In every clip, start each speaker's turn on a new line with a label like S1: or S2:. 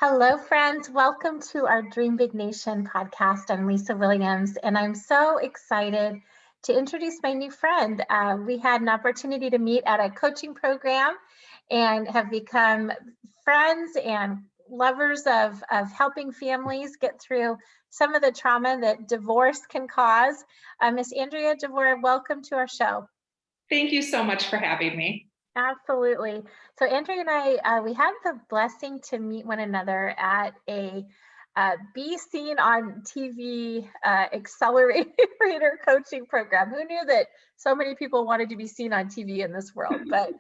S1: Hello, friends. Welcome to our Dream Big Nation podcast. I'm Lisa Williams, and I'm so excited to introduce my new friend. We had an opportunity to meet at a coaching program and have become friends and lovers of helping families get through some of the trauma that divorce can cause. Miss Andrea Javor, welcome to our show.
S2: Thank you so much for having me.
S1: Absolutely. So Andrea and I, we had the blessing to meet one another at a Be Seen on TV accelerator coaching program. Who knew that so many people wanted to be seen on TV in this world? But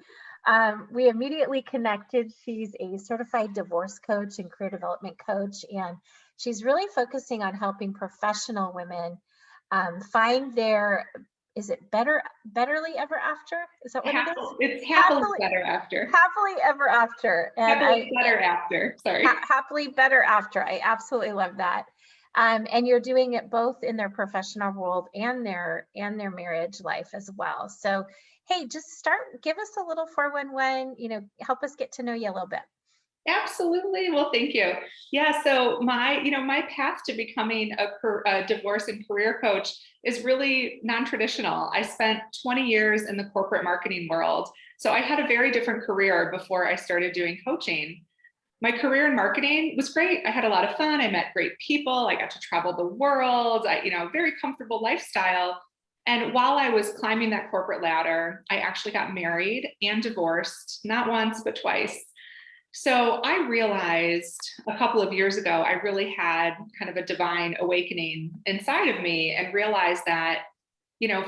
S1: we immediately connected. She's a certified divorce coach and career development coach, and she's really focusing on helping professional women find their is it betterly ever after? Is that what it is?
S2: It's happily better after.
S1: Happily ever after.
S2: And happily better after. Sorry.
S1: Happily better after. I absolutely love that. And you're doing it both in their professional world and their marriage life as well. So, hey, just give us a little 411, help us get to know you a little bit.
S2: Absolutely. Well, thank you. Yeah. So my path to becoming a divorce and career coach is really non-traditional. I spent 20 years in the corporate marketing world. So I had a very different career before I started doing coaching. My career in marketing was great. I had a lot of fun. I met great people. I got to travel the world. Very comfortable lifestyle. And while I was climbing that corporate ladder, I actually got married and divorced, not once, but twice. So I realized a couple of years ago, I really had kind of a divine awakening inside of me and realized that,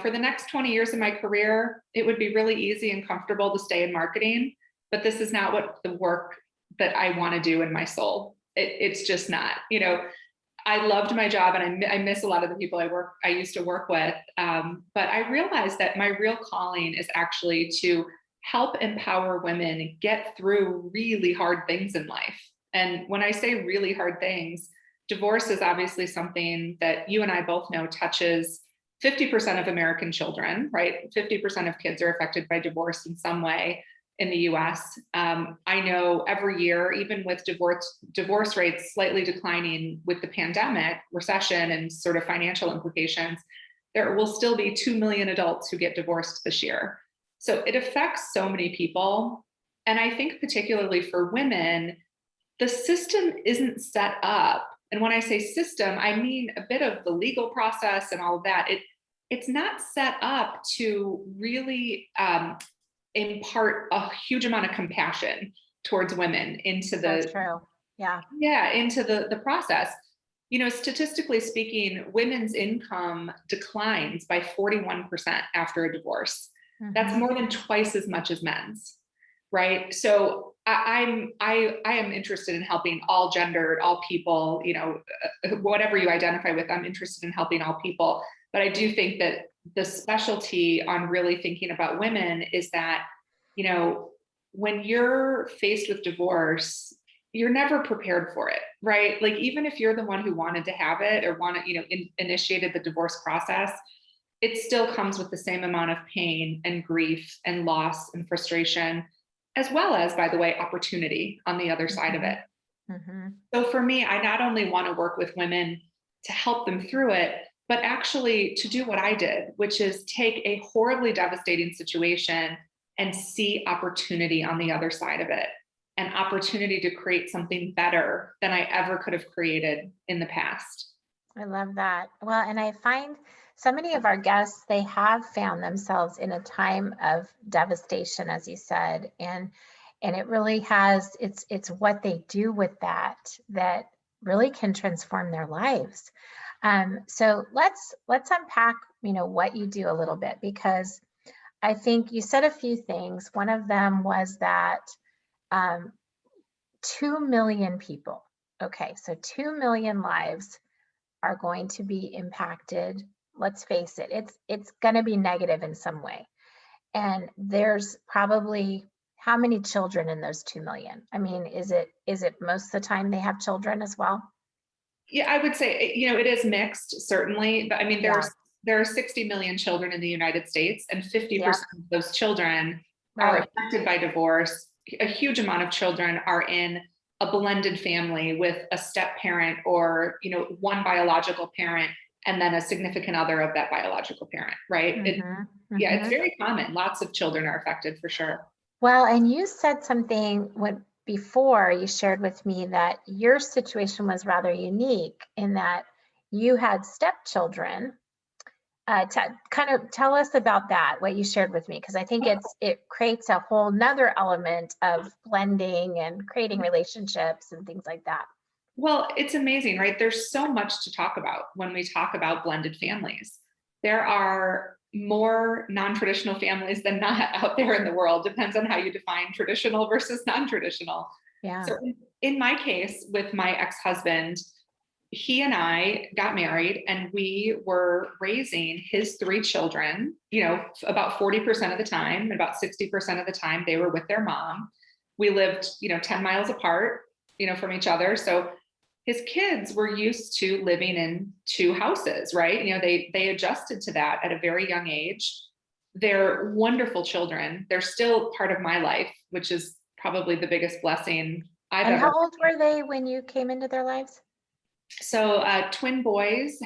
S2: for the next 20 years of my career, it would be really easy and comfortable to stay in marketing, but this is not what the work that I want to do in my soul. It's just not, I loved my job and I miss a lot of the people I used to work with. But I realized that my real calling is actually to help empower women get through really hard things in life. And when I say really hard things, divorce is obviously something that you and I both know touches 50% of American children, right? 50% of kids are affected by divorce in some way in the US. I know every year, even with divorce rates slightly declining with the pandemic, recession, and sort of financial implications, there will still be 2 million adults who get divorced this year. So it affects so many people. And I think particularly for women, the system isn't set up. And when I say system, I mean a bit of the legal process and all of that. It's not set up to really impart a huge amount of compassion towards women into the
S1: That's true.
S2: into the process. Statistically speaking, women's income declines by 41% after a divorce. That's more than twice as much as men's, right? So I am interested in helping all gendered, all people, whatever you identify with, I'm interested in helping all people. But I do think that the specialty on really thinking about women is that, when you're faced with divorce, you're never prepared for it, right? Like, even if you're the one who wanted to have it or initiated the divorce process, it still comes with the same amount of pain and grief and loss and frustration, as well as, by the way, opportunity on the other side of it. So for me, I not only want to work with women to help them through it, but actually to do what I did, which is take a horribly devastating situation and see opportunity on the other side of it, an opportunity to create something better than I ever could have created in the past.
S1: I love that. Well, and I find so many of our guests, they have found themselves in a time of devastation, as you said, and it really has, it's what they do with that really can transform their lives. So let's unpack, what you do a little bit, because I think you said a few things. One of them was that 2 million people. Okay, so 2 million lives are going to be impacted. Let's face it, it's going to be negative in some way. And there's probably how many children in those 2 million? I mean, is it most of the time they have children as well?
S2: Yeah, I would say, it is mixed, certainly. But I mean, there are 60 million children in the United States, and 50% of those children are affected by divorce. A huge amount of children are in a blended family with a step parent or, one biological parent and then a significant other of that biological parent, right? Yeah, it's very common. Lots of children are affected for sure.
S1: Well, and you said something before you shared with me that your situation was rather unique in that you had stepchildren. Kind of tell us about that, what you shared with me, because I think it creates a whole nother element of blending and creating relationships and things like that.
S2: Well, it's amazing, right? There's so much to talk about when we talk about blended families. There are more non-traditional families than not out there in the world. Depends on how you define traditional versus non-traditional.
S1: Yeah.
S2: So in my case with my ex-husband, he and I got married and we were raising his 3 children, about 40% of the time, and about 60% of the time they were with their mom. We lived, 10 miles apart, from each other. So his kids were used to living in 2 houses, right? They adjusted to that at a very young age. They're wonderful children. They're still part of my life, which is probably the biggest blessing I've ever.
S1: And how old were they when you came into their lives?
S2: So twin boys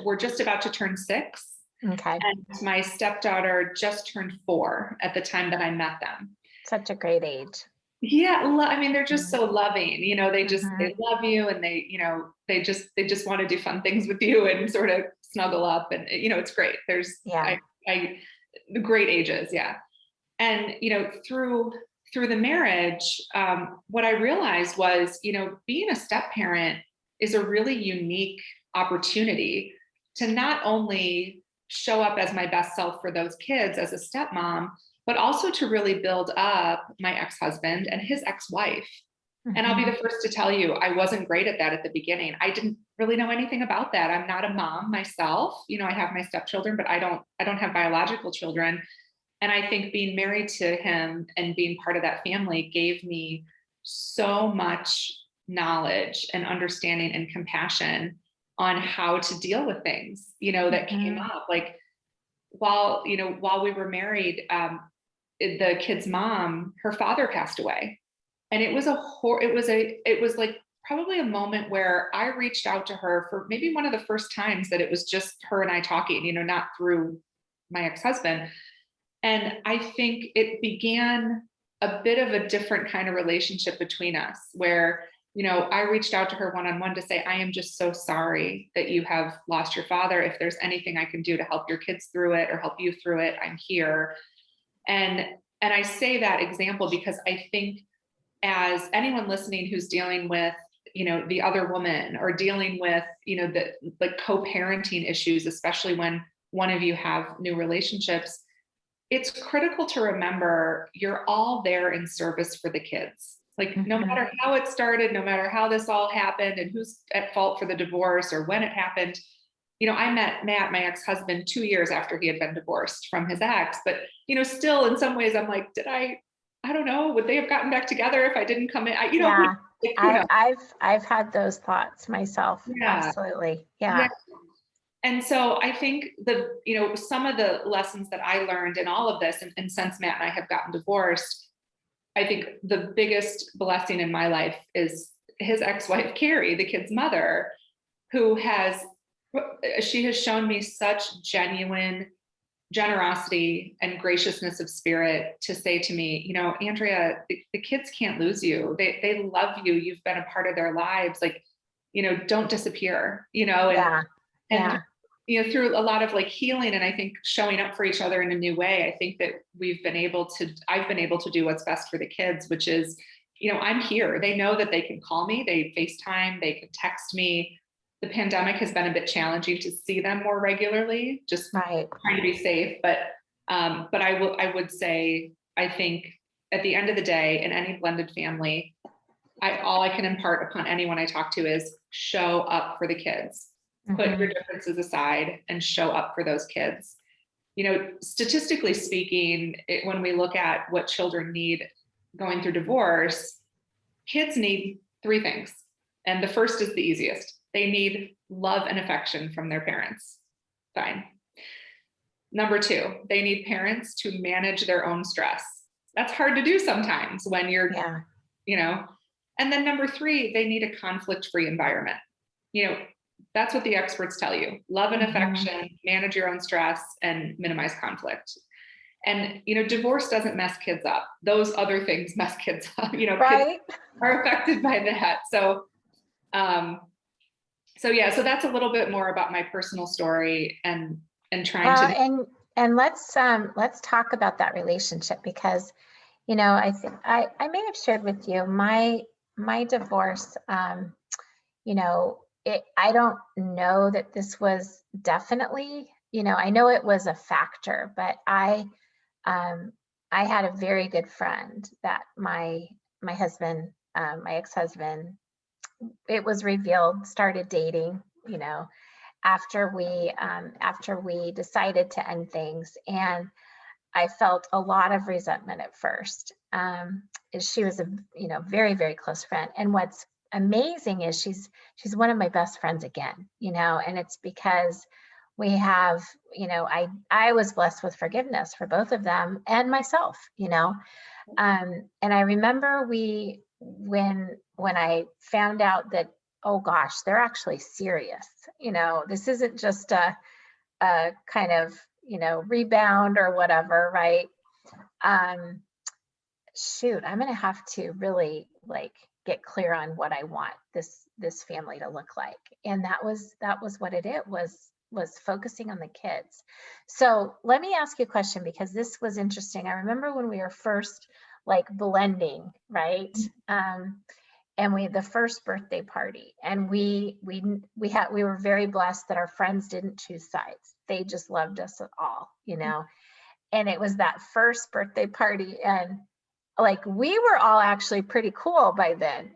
S2: were just about to turn 6.
S1: Okay.
S2: And my stepdaughter just turned 4 at the time that I met them.
S1: Such a great age.
S2: Yeah, I mean, they're just so loving. They love you, and they just want to do fun things with you and sort of snuggle up, and it's great. There's the great ages, yeah. And through the marriage, what I realized was, being a step parent is a really unique opportunity to not only show up as my best self for those kids as a stepmom, but also to really build up my ex-husband and his ex-wife. And I'll be the first to tell you, I wasn't great at that at the beginning. I didn't really know anything about that. I'm not a mom myself. I have my stepchildren, but I don't have biological children. And I think being married to him and being part of that family gave me so much knowledge and understanding and compassion on how to deal with things, that came up. Like while we were married, the kid's mom, her father passed away. And it was like probably a moment where I reached out to her for maybe one of the first times that it was just her and I talking, not through my ex-husband. And I think it began a bit of a different kind of relationship between us where, I reached out to her one-on-one to say, I am just so sorry that you have lost your father. If there's anything I can do to help your kids through it or help you through it, I'm here. And I say that example because I think as anyone listening who's dealing with, the other woman or dealing with, the co-parenting issues, especially when one of you have new relationships, it's critical to remember you're all there in service for the kids. Like no matter how it started, no matter how this all happened and who's at fault for the divorce or when it happened, I met Matt, my ex-husband, 2 years after he had been divorced from his ex, but, still in some ways I'm like, I don't know, would they have gotten back together if I didn't come in?
S1: I've had those thoughts myself. Yeah. Absolutely. Yeah.
S2: And so I think some of the lessons that I learned in all of this, and since Matt and I have gotten divorced, I think the biggest blessing in my life is his ex-wife, Carrie, the kid's mother, she has shown me such genuine generosity and graciousness of spirit to say to me, Andrea, the kids can't lose you. They love you. You've been a part of their lives. Like, don't disappear, and through a lot of like healing and I think showing up for each other in a new way, I think that I've been able to do what's best for the kids, which is, I'm here. They know that they can call me, they FaceTime, they can text me. The pandemic has been a bit challenging to see them more regularly, just trying to be safe. But I would say, I think at the end of the day, in any blended family, all I can impart upon anyone I talk to is show up for the kids. Put your differences aside and show up for those kids. Statistically speaking, when we look at what children need going through divorce, kids need 3 things. And the first is the easiest. They need love and affection from their parents. Fine. Number 2, they need parents to manage their own stress. That's hard to do sometimes when you're, And then number three, they need a conflict-free environment. That's what the experts tell you. Love and affection, manage your own stress, and minimize conflict. And, divorce doesn't mess kids up. Those other things mess kids up.
S1: Right.
S2: Kids are affected by that. So so that's a little bit more about my personal story and trying to.
S1: And let's talk about that relationship, because, I think I may have shared with you my divorce. I don't know that this was definitely, I know it was a factor, but I had a very good friend that my husband, my ex-husband, it was revealed, started dating, after we decided to end things. And I felt a lot of resentment at first. She was a very, very close friend. And what's amazing is she's one of my best friends again, and it's because we have, I was blessed with forgiveness for both of them and myself, and I remember when I found out that, oh gosh, they're actually serious. This isn't just a kind of, rebound or whatever, right? Shoot, I'm going to have to really get clear on what I want this family to look like. And that was what it was focusing on the kids. So let me ask you a question, because this was interesting. I remember when we were first blending, right? And we had the first birthday party, and we were very blessed that our friends didn't choose sides. They just loved us all, and it was that first birthday party, and we were all actually pretty cool by then,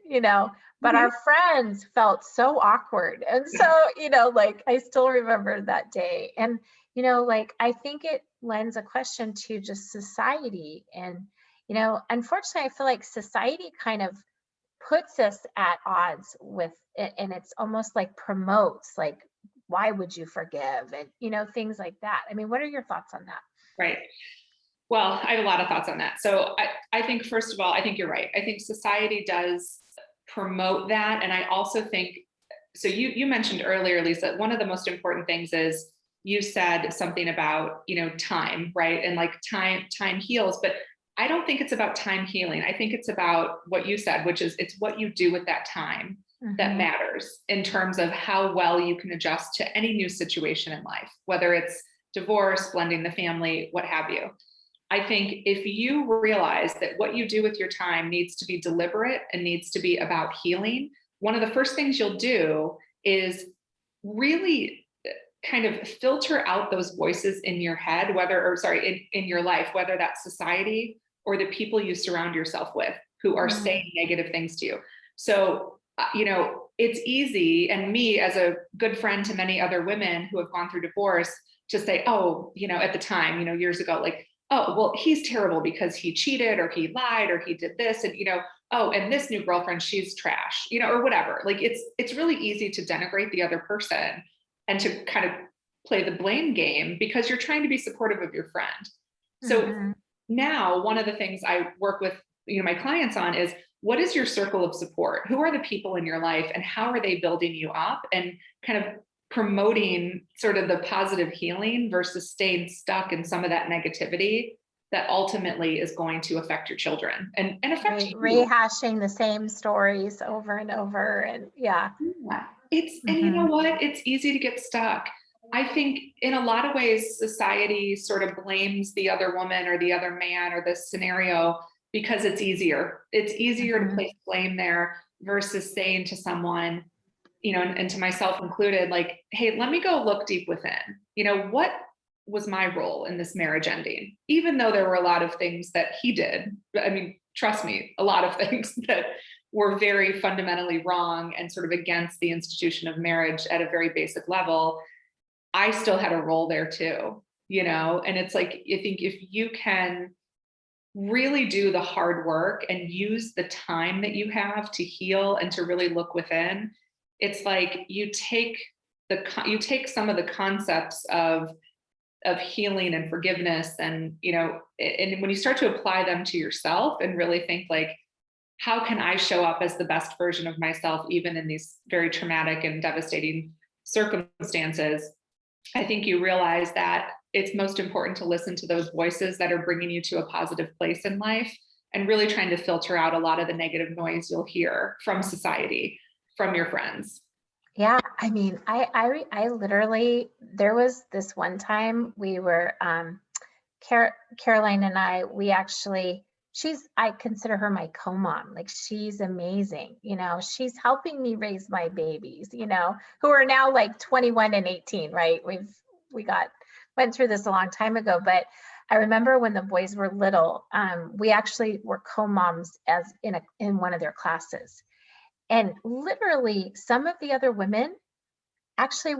S1: but our friends felt so awkward. And so, I still remember that day. And, I think it lends a question to just society. And, unfortunately, I feel like society kind of puts us at odds with it, and it's almost promotes why would you forgive, and things like that. I mean, what are your thoughts on that?
S2: Right. Well, I have a lot of thoughts on that. So I think, first of all, I think you're right. I think society does promote that. And I also think, so you mentioned earlier, Lisa, one of the most important things is you said something about, time, right? And time heals, but I don't think it's about time healing. I think it's about what you said, which is it's what you do with that time that matters in terms of how well you can adjust to any new situation in life, whether it's divorce, blending the family, what have you. I think if you realize that what you do with your time needs to be deliberate and needs to be about healing, one of the first things you'll do is really kind of filter out those voices in your head, in your life, whether that's society or the people you surround yourself with who are saying negative things to you. So, it's easy, and me as a good friend to many other women who have gone through divorce, to say, oh, at the time, years ago, oh, well, he's terrible because he cheated or he lied or he did this. And, oh, and this new girlfriend, she's trash, or whatever. It's really easy to denigrate the other person and to kind of play the blame game because you're trying to be supportive of your friend. So now one of the things I work with, my clients on is, what is your circle of support? Who are the people in your life and how are they building you up and kind of promoting sort of the positive healing versus staying stuck in some of that negativity that ultimately is going to affect your children and affect you.
S1: Rehashing the same stories over and over. And
S2: and you know what? It's easy to get stuck. I think in a lot of ways, society sort of blames the other woman or the other man or this scenario because it's easier. It's easier to place blame there versus saying to someone, and to myself included, hey, let me go look deep within. What was my role in this marriage ending? Even though there were a lot of things that he did, I mean, trust me, a lot of things that were very fundamentally wrong and sort of against the institution of marriage at a very basic level, I still had a role there too, and it's I think if you can really do the hard work and use the time that you have to heal and to really look within, it's you take some of the concepts of healing and forgiveness and, and when you start to apply them to yourself and really think how can I show up as the best version of myself, even in these very traumatic and devastating circumstances? I think you realize that it's most important to listen to those voices that are bringing you to a positive place in life, and really trying to filter out a lot of the negative noise you'll hear from society, from your friends.
S1: Yeah, I mean, I literally, there was this one time we were, Caroline and I, we actually, I consider her my co-mom. Like, she's amazing. She's helping me raise my babies, who are now like 21 and 18, right? Went through this a long time ago, but I remember when the boys were little, we actually were co-moms in one of their classes. And literally some of the other women actually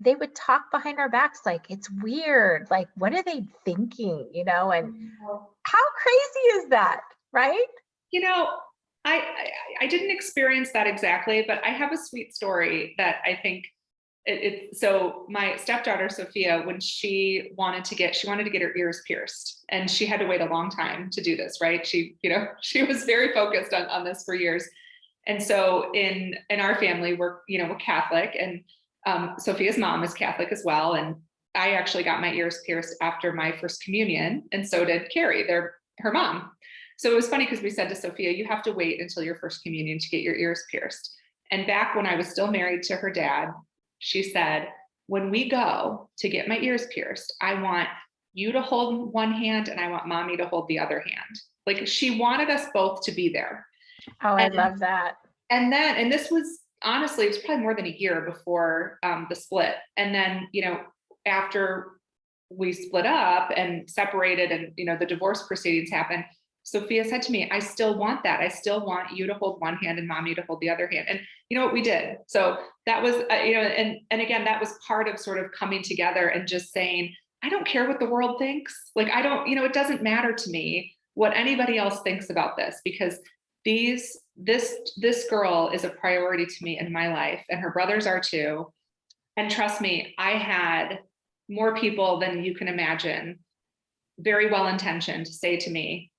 S1: they would talk behind our backs, like, it's weird, like, what are they thinking, and how crazy is that, right?
S2: You know, I didn't experience that exactly, but I have a sweet story that I think so my stepdaughter Sophia, when she wanted to get her ears pierced, and she had to wait a long time to do this, right? She was very focused on this for years. And so in our family, we're Catholic, and Sophia's mom is Catholic as well. And I actually got my ears pierced after my first communion, and so did Carrie, her mom. So it was funny because we said to Sophia, you have to wait until your first communion to get your ears pierced. And back when I was still married to her dad, she said, when we go to get my ears pierced, I want you to hold one hand and I want mommy to hold the other hand. Like, she wanted us both to be there.
S1: Oh, I love that.
S2: And this was, honestly, it was probably more than a year before the split. And then, after we split up and separated, and, the divorce proceedings happened, Sophia said to me, I still want that. I still want you to hold one hand and mommy to hold the other hand. And you know what we did? So that was, and again, that was part of sort of coming together and just saying, I don't care what the world thinks. Like, I don't, it doesn't matter to me what anybody else thinks about this, because this girl is a priority to me in my life, and her brothers are too. And trust me, I had more people than you can imagine, very well-intentioned, say to me,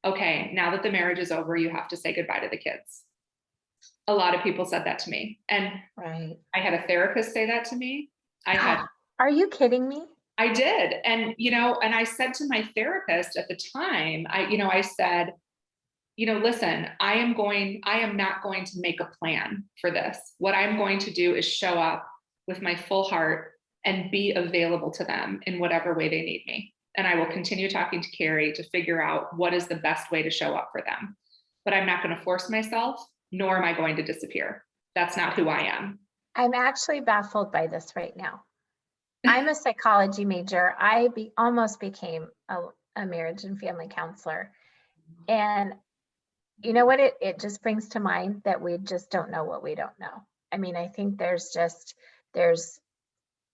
S2: okay, now that the marriage is over, you have to say goodbye to the kids. A lot of people said that to me. And
S1: right.
S2: I had a therapist say that to me.
S1: Are you kidding me?
S2: I did. And, and I said to my therapist at the time, I said, listen, I am not going to make a plan for this. What I'm going to do is show up with my full heart and be available to them in whatever way they need me. And I will continue talking to Carrie to figure out what is the best way to show up for them. But I'm not going to force myself, nor am I going to disappear. That's not who I am.
S1: I'm actually baffled by this right now. I'm a psychology major. I almost became a marriage and family counselor. And you know what? It just brings to mind that we just don't know what we don't know. I mean, I think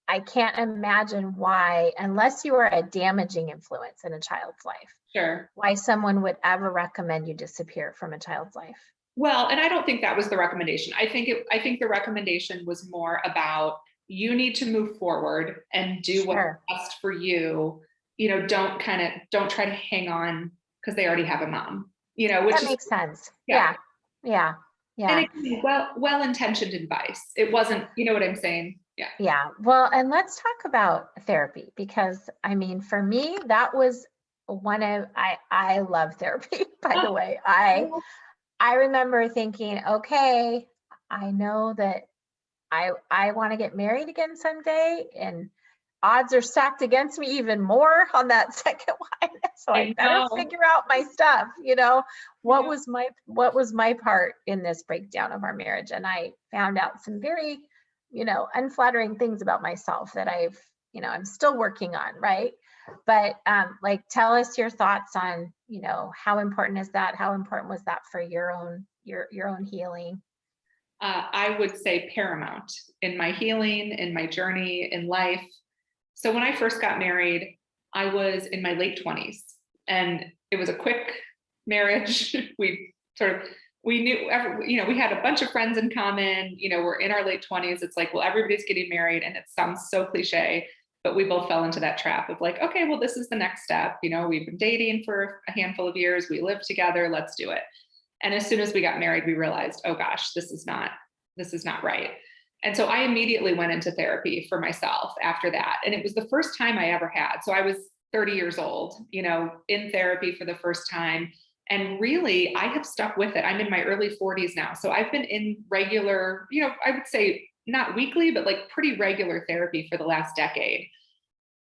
S1: I can't imagine why, unless you are a damaging influence in a child's life,
S2: sure,
S1: why someone would ever recommend you disappear from a child's life.
S2: Well, and I don't think that was the recommendation. I think the recommendation was more about, you need to move forward and do what's best for you. Don't try to hang on because they already have a mom. Which
S1: that makes sense. Yeah.
S2: And it, well-intentioned advice. It wasn't, you know what I'm saying? Yeah.
S1: Yeah. Well, and let's talk about therapy, because I mean, for me, that was I love therapy, by the way. I remember thinking, okay, I know that I want to get married again someday, and odds are stacked against me even more on that second one. So I better figure out my stuff. What was my part in this breakdown of our marriage? And I found out some very, unflattering things about myself that I'm still working on. Right. But tell us your thoughts on, how important is that? How important was that for your own healing?
S2: I would say paramount in my healing, in my journey, in life. So when I first got married, I was in my late 20s, and it was a quick marriage. We knew, we had a bunch of friends in common, we're in our late 20s. It's like, well, everybody's getting married, and it sounds so cliche, but we both fell into that trap of like, okay, well, this is the next step. We've been dating for a handful of years. We live together. Let's do it. And as soon as we got married, we realized, oh gosh, this is not right. And so I immediately went into therapy for myself after that. And it was the first time I ever had. So I was 30 years old, in therapy for the first time. And really, I have stuck with it. I'm in my early 40s now. So I've been in regular, I would say not weekly, but like pretty regular therapy for the last decade.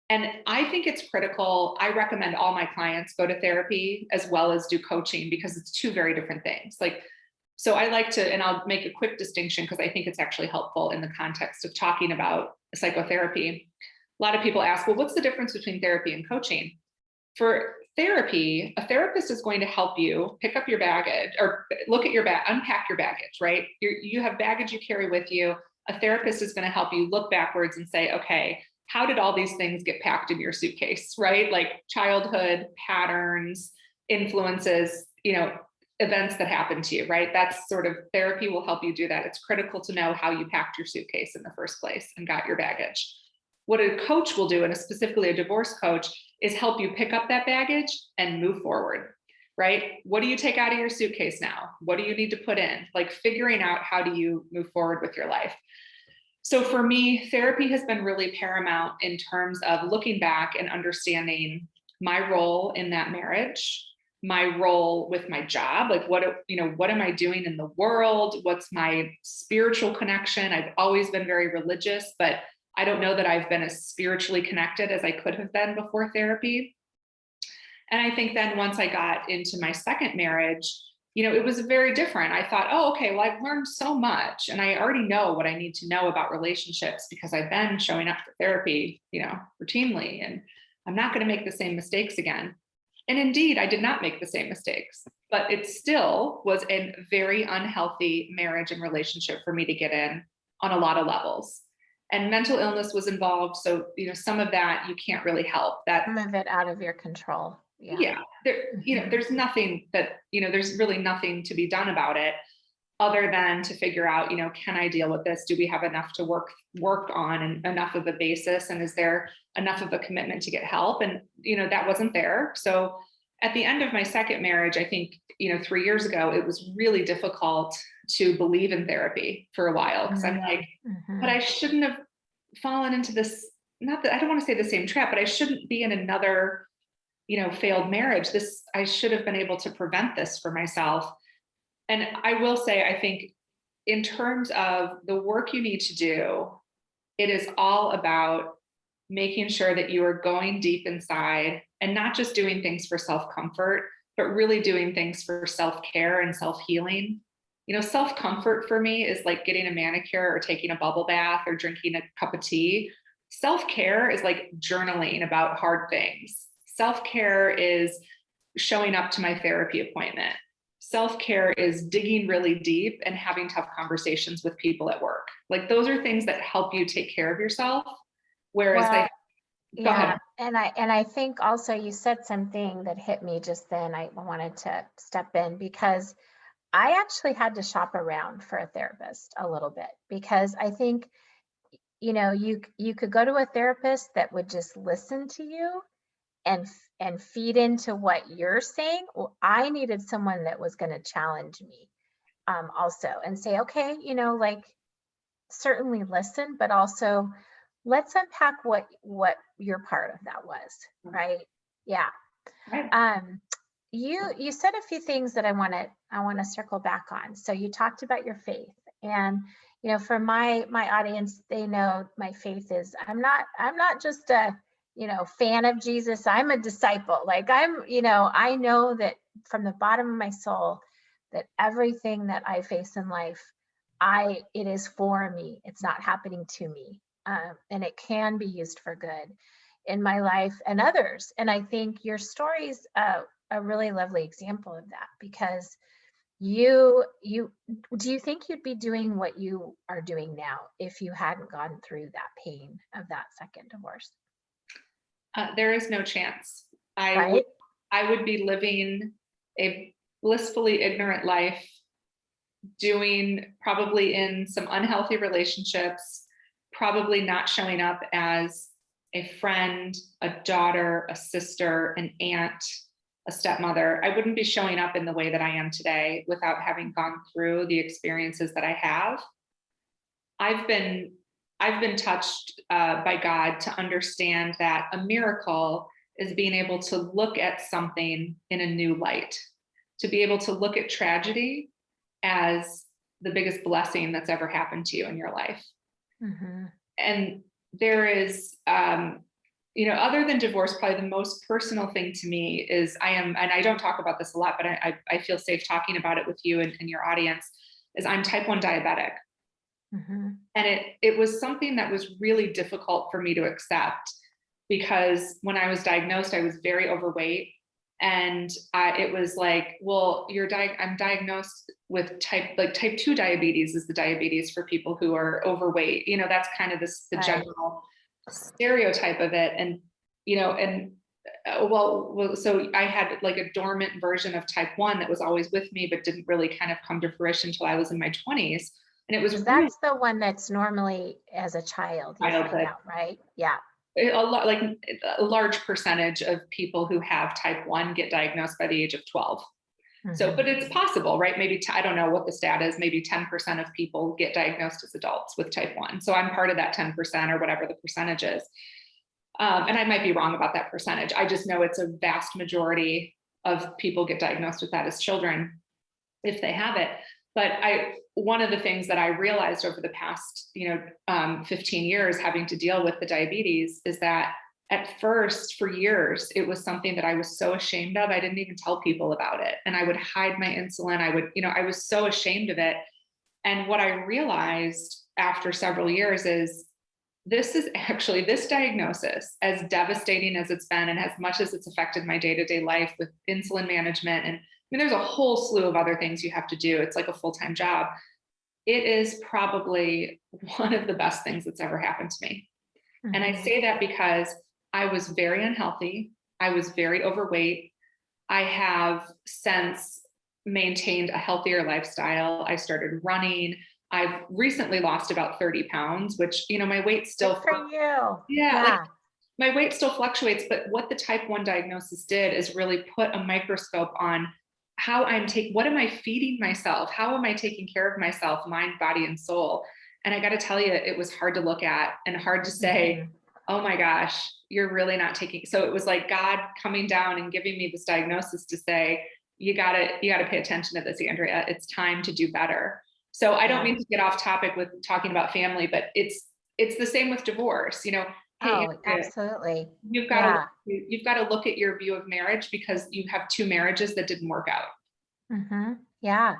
S2: And I think it's critical. I recommend all my clients go to therapy as well as do coaching, because it's two very different things. So I like to, and I'll make a quick distinction because I think it's actually helpful in the context of talking about psychotherapy. A lot of people ask, well, what's the difference between therapy and coaching? For therapy, a therapist is going to help you pick up your baggage or look at your unpack your baggage, right? You have baggage you carry with you. A therapist is going to help you look backwards and say, okay, how did all these things get packed in your suitcase, right? Like childhood patterns, influences, events that happen to you, right? That's sort of, therapy will help you do that. It's critical to know how you packed your suitcase in the first place and got your baggage. What a coach will do, and specifically a divorce coach, is help you pick up that baggage and move forward, right? What do you take out of your suitcase now? What do you need to put in? Like figuring out how do you move forward with your life. So for me, therapy has been really paramount in terms of looking back and understanding my role in that marriage, my role with my job, like what am I doing in the world? What's my spiritual connection? I've always been very religious, but I don't know that I've been as spiritually connected as I could have been before therapy. And I think then once I got into my second marriage, it was very different. I thought, oh, okay, well, I've learned so much and I already know what I need to know about relationships because I've been showing up for therapy, routinely, and I'm not going to make the same mistakes again. And indeed, I did not make the same mistakes, but it still was a very unhealthy marriage and relationship for me to get in on a lot of levels. And mental illness was involved. So, some of that you can't really help. That
S1: some of it out of your control.
S2: Yeah. There's nothing that, there's really nothing to be done about it other than to figure out, can I deal with this? Do we have enough to work on and enough of a basis? And is there enough of a commitment to get help? And, that wasn't there. So at the end of my second marriage, I think, 3 years ago, it was really difficult to believe in therapy for a while. Cause I'm like, but I shouldn't have fallen into this, not that I don't want to say the same trap, but I shouldn't be in another, failed marriage. I should have been able to prevent this for myself. And I will say, I think in terms of the work you need to do, it is all about making sure that you are going deep inside and not just doing things for self-comfort, but really doing things for self-care and self-healing. Self-comfort for me is like getting a manicure or taking a bubble bath or drinking a cup of tea. Self-care is like journaling about hard things. Self-care is showing up to my therapy appointment. Self-care is digging really deep and having tough conversations with people at work. Like those are things that help you take care of yourself. Whereas go ahead.
S1: And I think also you said something that hit me just then. I wanted to step in because I actually had to shop around for a therapist a little bit, because I think, you could go to a therapist that would just listen to you and feed into what you're saying. Well, I needed someone that was going to challenge me also and say, okay, certainly listen, but also let's unpack what your part of that was, right? Yeah. You said a few things that I want to circle back on. So you talked about your faith, and for my audience, they know my faith is I'm not just a fan of Jesus. I'm a disciple. Like I know that from the bottom of my soul that everything that I face in life, it is for me. It's not happening to me. And it can be used for good in my life and others. And I think your story's a really lovely example of that, because do you think you'd be doing what you are doing now if you hadn't gone through that pain of that second divorce?
S2: There is no chance.
S1: Right?
S2: I would be living a blissfully ignorant life, doing probably in some unhealthy relationships, probably not showing up as a friend, a daughter, a sister, an aunt, a stepmother, I wouldn't be showing up in the way that I am today without having gone through the experiences that I have. I've been touched by God to understand that a miracle is being able to look at something in a new light, to be able to look at tragedy as the biggest blessing that's ever happened to you in your life.
S1: Mm-hmm.
S2: And there is, other than divorce, probably the most personal thing to me is and I don't talk about this a lot, but I feel safe talking about it with you and your audience, is I'm type 1 diabetic.
S1: Mm-hmm.
S2: And it was something that was really difficult for me to accept, because when I was diagnosed, I was very overweight. And it was like, well, I'm diagnosed with type 2 diabetes is the diabetes for people who are overweight. That's kind of the general stereotype of it. And, so I had like a dormant version of type 1 that was always with me, but didn't really kind of come to fruition until I was in my 20s. And it was
S1: that's the one that's normally as a child, you find out, right? Yeah.
S2: A large percentage of people who have type 1 get diagnosed by the age of 12. Mm-hmm. So, but it's possible, right? Maybe, I don't know what the stat is, maybe 10% of people get diagnosed as adults with type 1. So I'm part of that 10% or whatever the percentage is. And I might be wrong about that percentage. I just know it's a vast majority of people get diagnosed with that as children, if they have it. But one of the things that I realized over the past, 15 years having to deal with the diabetes is that at first, for years, it was something that I was so ashamed of. I didn't even tell people about it. And I would hide my insulin. I was so ashamed of it. And what I realized after several years is this diagnosis, as devastating as it's been, and as much as it's affected my day-to-day life with insulin management, and there's a whole slew of other things you have to do. It's like a full-time job. It is probably one of the best things that's ever happened to me. Mm-hmm. And I say that because I was very unhealthy. I was very overweight. I have since maintained a healthier lifestyle. I started running. I've recently lost about 30 pounds, which, my weight still.
S1: Good for you.
S2: Yeah. My weight still fluctuates, but what the type 1 diagnosis did is really put a microscope on how what am I feeding myself? How am I taking care of myself, mind, body, and soul? And I got to tell you, it was hard to look at and hard to say, mm-hmm. Oh my gosh, you're really not taking. So it was like God coming down and giving me this diagnosis to say, you gotta pay attention to this, Andrea. It's time to do better. So I don't mean to get off topic with talking about family, but it's the same with divorce. Hey,
S1: Andrea, absolutely.
S2: You've got to look at your view of marriage, because you have 2 marriages that didn't work out.
S1: Mm-hmm. Yeah.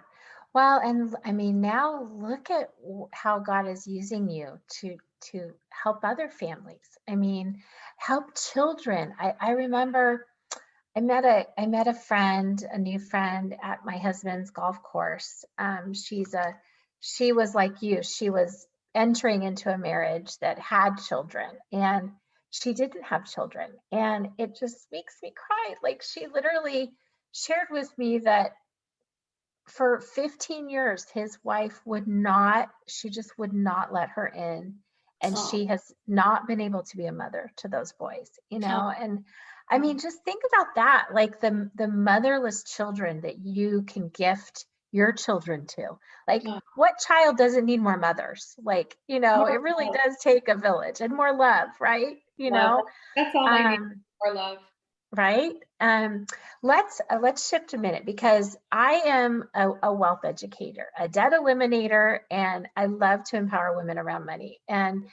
S1: Well, and now look at how God is using you to help other families. Help children. I remember I met a friend, a new friend at my husband's golf course. She was like you. She was entering into a marriage that had children, and she didn't have children. And it just makes me cry. Like, she literally shared with me that for 15 years, his wife would not let her in. And she has not been able to be a mother to those boys, and just think about that, like the motherless children that you can gift your children to. Like, what child doesn't need more mothers? Like, it really does take a village and more love, right?
S2: That's all I need, more love.
S1: Right. Let's shift a minute, because I am a wealth educator, a debt eliminator, and I love to empower women around money. And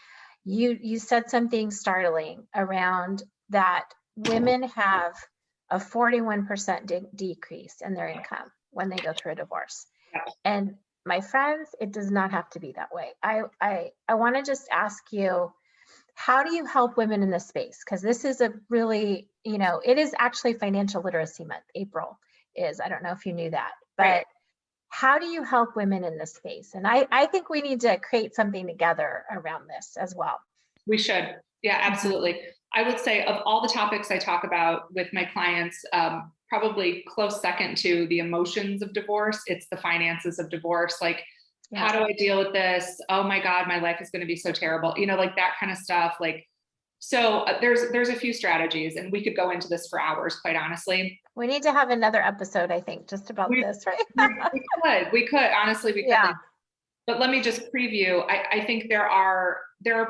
S1: you said something startling around that women have a 41% decrease in their income when they go through a divorce. And my friends, it does not have to be that way. I want to just ask you, how do you help women in this space? Because this is a really, it is actually Financial Literacy Month. April is. I don't know if you knew that, but right. How do you help women in this space? And I think we need to create something together around this as well.
S2: We should. Yeah, absolutely. I would say, of all the topics I talk about with my clients, probably close second to the emotions of divorce, it's the finances of divorce. Like, how do I deal with this? Oh my God, my life is going to be so terrible. Like that kind of stuff. Like, So there's a few strategies, and we could go into this for hours, quite honestly.
S1: We need to have another episode, I think, just about this, right?
S2: We could, honestly, we could.
S1: Yeah.
S2: But let me just preview. I think there are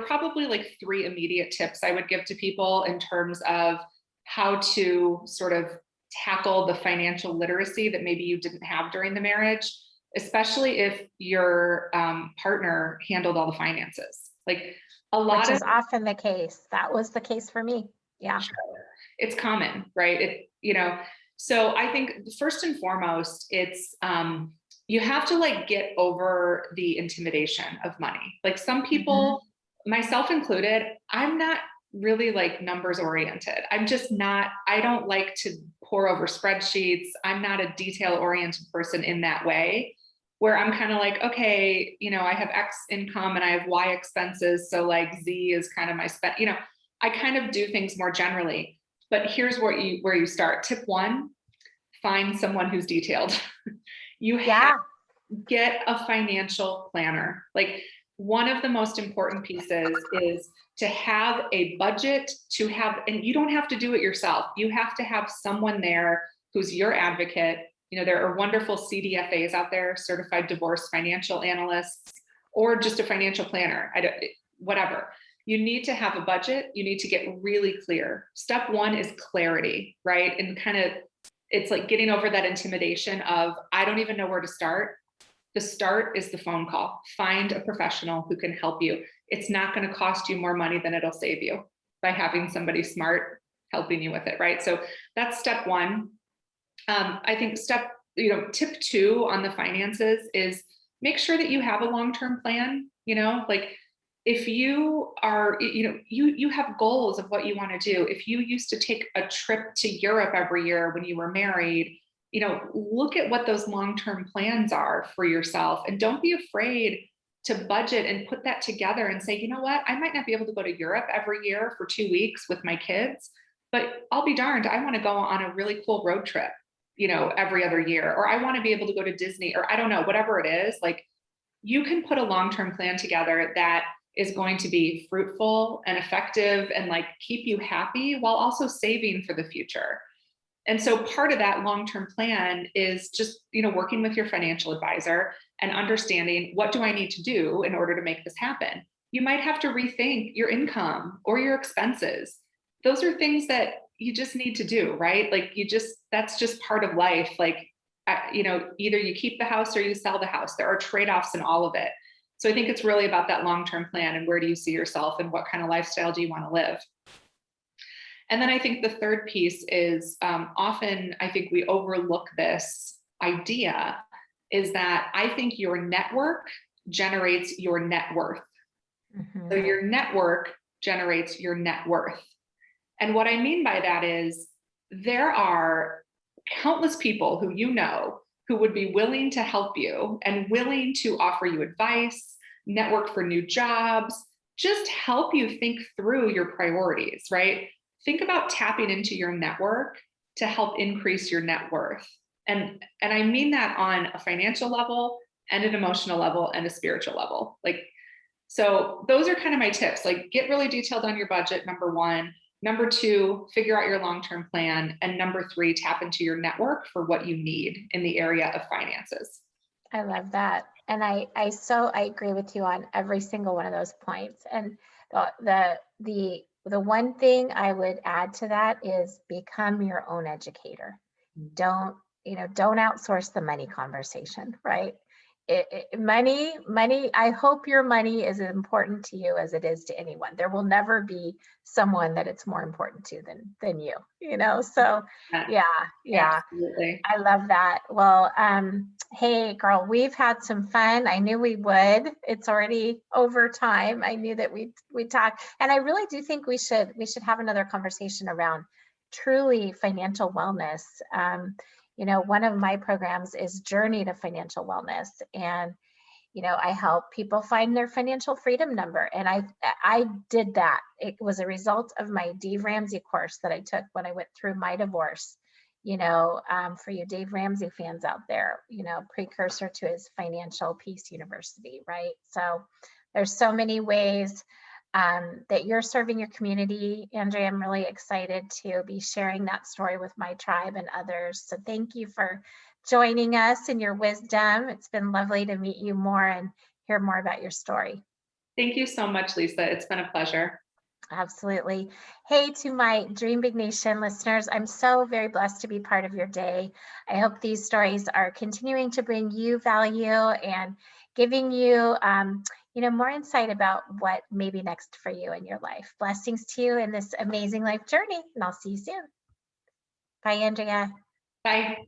S2: probably like 3 immediate tips I would give to people in terms of how to sort of tackle the financial literacy that maybe you didn't have during the marriage, especially if your partner handled all the finances. Like a lot
S1: Which
S2: of
S1: is often the case. That was the case for me. Yeah.
S2: it's common, right? So I think first and foremost, it's you have to like get over the intimidation of money. Like some people, myself included, I'm not really like numbers oriented. I'm just not, I don't like to pour over spreadsheets. I'm not a detail oriented person in that way, where I'm kind of like, okay, I have X income and I have Y expenses. So like Z is kind of my spend, I kind of do things more generally. But here's where you start. Tip 1, find someone who's detailed. You have to get a financial planner. Like one of the most important pieces is to have a budget, and you don't have to do it yourself. You have to have someone there who's your advocate. There are wonderful CDFAs out there, certified divorce financial analysts, or just a financial planner. Whatever. You need to have a budget. You need to get really clear. Step 1 is clarity, right? And kind of, it's like getting over that intimidation of, I don't even know where to start. The start is the phone call. Find a professional who can help you. It's not going to cost you more money than it'll save you by having somebody smart helping you with it, right? So that's step 1. I think tip 2 on the finances is make sure that you have a long-term plan. Like if you are, you have goals of what you want to do. If you used to take a trip to Europe every year when you were married, look at what those long-term plans are for yourself, and don't be afraid to budget and put that together and say, you know what, I might not be able to go to Europe every year for 2 weeks with my kids, but I'll be darned, I want to go on a really cool road trip, every other year, or I want to be able to go to Disney, or I don't know, whatever it is. Like you can put a long-term plan together that is going to be fruitful and effective and like keep you happy while also saving for the future. And so part of that long-term plan is just, working with your financial advisor and understanding, what do I need to do in order to make this happen? You might have to rethink your income or your expenses. Those are things that you just need to do, right? Like that's just part of life. Like, either you keep the house or you sell the house. There are trade-offs in all of it. So I think it's really about that long-term plan and where do you see yourself and what kind of lifestyle do you want to live? And then I think the third piece is often I think we overlook this idea, is that I think your network generates your net worth. So your network generates your net worth. And what I mean by that is there are countless people who would be willing to help you and willing to offer you advice, network for new jobs, just help you think through your priorities, right? Think about tapping into your network to help increase your net worth. And I mean that on a financial level and an emotional level and a spiritual level. So those are kind of my tips. Like get really detailed on your budget, number 1. Number 2, figure out your long-term plan. And number 3, tap into your network for what you need in the area of finances.
S1: I love that. And I agree with you on every single one of those points. And the one thing I would add to that is become your own educator. Don't outsource the money conversation, right? Money, I hope your money is as important to you as it is to anyone. There will never be someone that it's more important to than you, so yeah.
S2: Absolutely.
S1: I love that. Well, hey girl, we've had some fun. I knew we would. It's already over time. I knew that we'd talk, and I really do think we should have another conversation around truly financial wellness. One of my programs is Journey to Financial Wellness, and I help people find their financial freedom number. And I did that. It was a result of my Dave Ramsey course that I took when I went through my divorce. For you Dave Ramsey fans out there, precursor to his Financial Peace University, right? So there's so many ways that you're serving your community. Andrea, I'm really excited to be sharing that story with my tribe and others. So thank you for joining us and your wisdom. It's been lovely to meet you more and hear more about your story.
S2: Thank you so much, Lisa. It's been a pleasure.
S1: Absolutely. Hey, to my Dream Big Nation listeners, I'm so very blessed to be part of your day. I hope these stories are continuing to bring you value and giving you, more insight about what may be next for you in your life. Blessings to you in this amazing life journey, and I'll see you soon. Bye, Andrea.
S2: Bye.